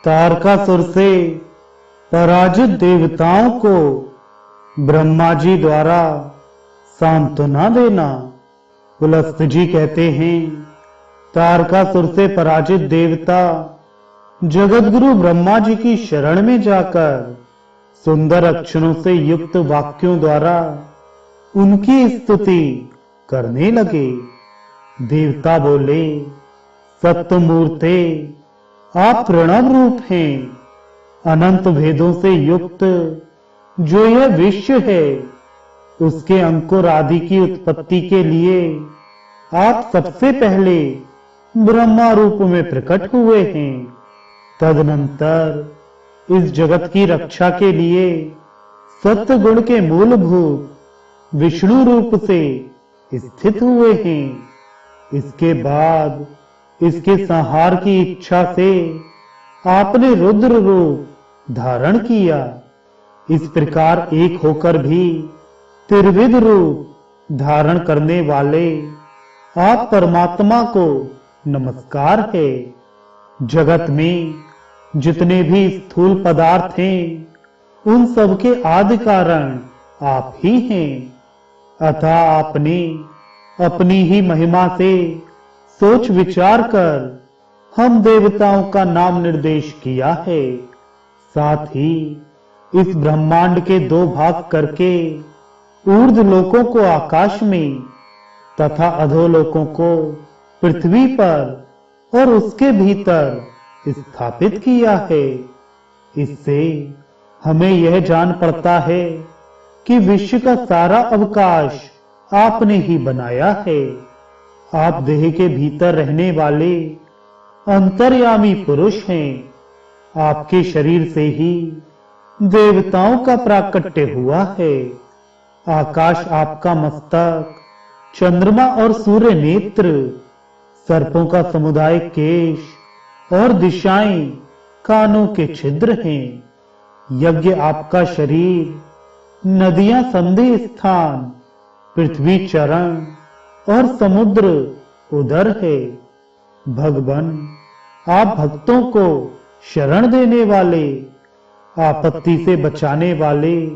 तारकासुर से पराजित देवताओं को ब्रह्मा जी द्वारा सांत्वना देना। पुलस्त जी कहते हैं, तारकासुर से पराजित देवता जगतगुरु ब्रह्मा जी की शरण में जाकर सुंदर अक्षरों से युक्त वाक्यों द्वारा उनकी स्तुति करने लगे। देवता बोले, सत्यमूर्ते, आप प्रणव रूप हैं। अनंत भेदों से युक्त जो यह विश्व है, उसके अंकुर आदि की उत्पत्ति के लिए आप सबसे पहले ब्रह्मा रूप में प्रकट हुए हैं। तदनंतर इस जगत की रक्षा के लिए सत्य गुण के मूलभूत विष्णु रूप से स्थित हुए हैं। इसके बाद इसके संहार की इच्छा से आपने रुद्र रूप धारण किया। इस प्रकार एक होकर भी त्रिविध रूप धारण करने वाले आप परमात्मा को नमस्कार है। जगत में जितने भी स्थूल पदार्थ हैं, उन सब के आदि कारण आप ही हैं। अतः आपने अपनी ही महिमा से सोच विचार कर हम देवताओं का नाम निर्देश किया है। साथ ही इस ब्रह्मांड के दो भाग करके ऊर्ध्व लोकों को आकाश में तथा अधोलोकों को पृथ्वी पर और उसके भीतर स्थापित किया है। इससे हमें यह जान पड़ता है कि विश्व का सारा अवकाश आपने ही बनाया है। आप देह के भीतर रहने वाले अंतर्यामी पुरुष हैं। आपके शरीर से ही देवताओं का प्राकट्य हुआ है। आकाश आपका मस्तक, चंद्रमा और सूर्य नेत्र, सर्पों का समुदाय केश और दिशाएं कानों के छिद्र हैं। यज्ञ आपका शरीर, नदियां संधि स्थान, पृथ्वी चरण और समुद्र उदर है। भगवान, आप भक्तों को शरण देने वाले, आपत्ति से बचाने वाले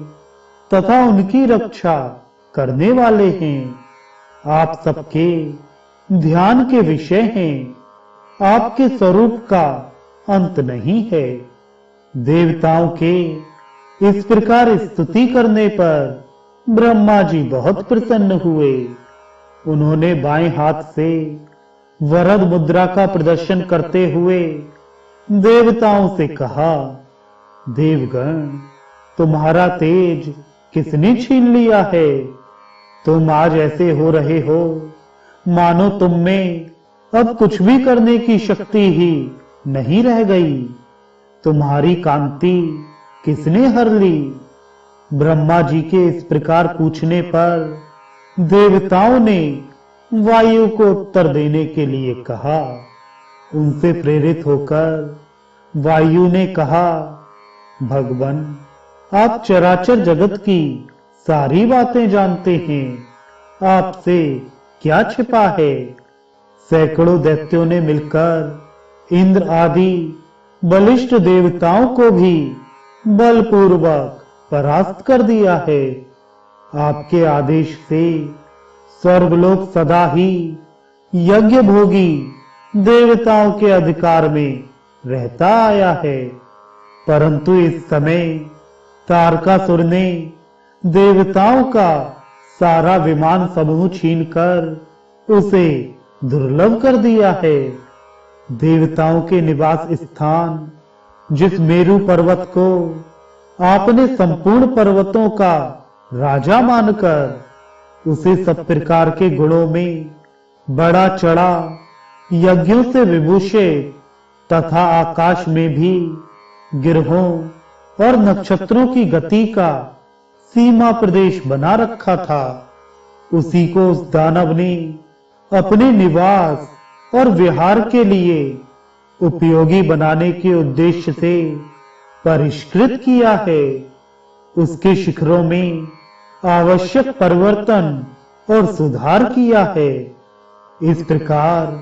तथा उनकी रक्षा करने वाले हैं। आप सबके ध्यान के विषय हैं। आपके स्वरूप का अंत नहीं है। देवताओं के इस प्रकार स्तुति करने पर ब्रह्मा जी बहुत प्रसन्न हुए। उन्होंने बाएं हाथ से वरद मुद्रा का प्रदर्शन करते हुए देवताओं से कहा, देवगण, तुम्हारा तेज किसने छीन लिया है? तुम आज ऐसे हो रहे हो मानो तुम में अब कुछ भी करने की शक्ति ही नहीं रह गई। तुम्हारी कांति किसने हर ली? ब्रह्मा जी के इस प्रकार पूछने पर देवताओं ने वायु को उत्तर देने के लिए कहा। उनसे प्रेरित होकर वायु ने कहा, भगवान, आप चराचर जगत की सारी बातें जानते हैं। आपसे क्या छिपा है? सैकड़ों दैत्यों ने मिलकर इंद्र आदि बलिष्ठ देवताओं को भी बलपूर्वक परास्त कर दिया है। आपके आदेश से स्वर्गलोक सदा ही यज्ञ भोगी देवताओं के अधिकार में रहता आया है। परंतु इस समय तारकासुर ने देवताओं का सारा विमान समूह छीनकर उसे दुर्लभ कर दिया है। देवताओं के निवास स्थान जिस मेरु पर्वत को आपने संपूर्ण पर्वतों का राजा मानकर उसे सब प्रकार के गुणों में बड़ा चढ़ा, यज्ञों से विभूषित तथा आकाश में भी गिरहों और नक्षत्रों की गति का सीमा प्रदेश बना रखा था, उसी को उस दानव ने अपने निवास और विहार के लिए उपयोगी बनाने के उद्देश्य से परिष्कृत किया है। उसके शिखरों में आवश्यक परिवर्तन और सुधार किया है। इस प्रकार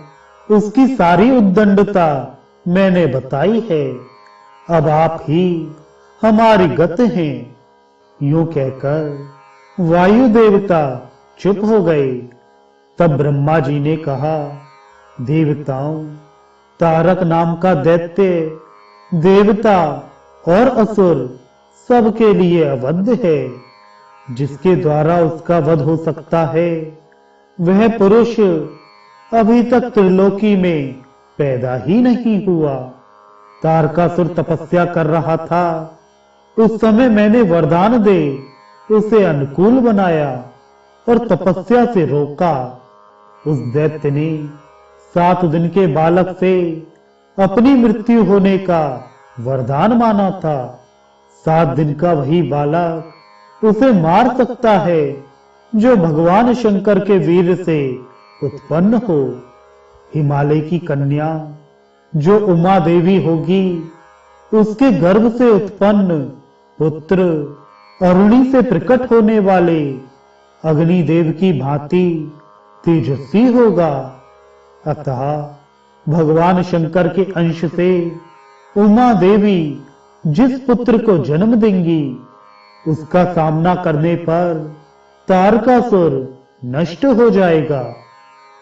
उसकी सारी उद्दंडता मैंने बताई है। अब आप ही हमारी गत हैं। यूं कहकर वायु देवता चुप हो गए। तब ब्रह्मा जी ने कहा, देवताओं, तारक नाम का दैत्य देवता और असुर सबके लिए अवध है। जिसके द्वारा उसका वध हो सकता है, वह पुरुष अभी तक त्रिलोकी में पैदा ही नहीं हुआ। तारकासुर तपस्या कर रहा था। उस समय मैंने वरदान दे उसे अनुकूल बनाया और तपस्या से रोका। उस दैत्य ने 7 दिन के बालक से अपनी मृत्यु होने का वरदान माना था। 7 दिन का वही बालक उसे मार सकता है जो भगवान शंकर के वीर से उत्पन्न हो। हिमालय की कन्या जो उमा देवी होगी, उसके गर्भ से उत्पन्न पुत्र अरुणी से प्रकट होने वाले अग्निदेव की भांति तेजस्वी होगा। अतः भगवान शंकर के अंश से उमा देवी जिस पुत्र को जन्म देंगी, उसका सामना करने पर तारकासुर नष्ट हो जाएगा।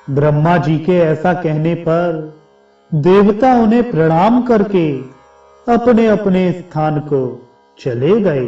ब्रह्मा जी के ऐसा कहने पर देवता उन्हें प्रणाम करके अपने अपने स्थान को चले गए।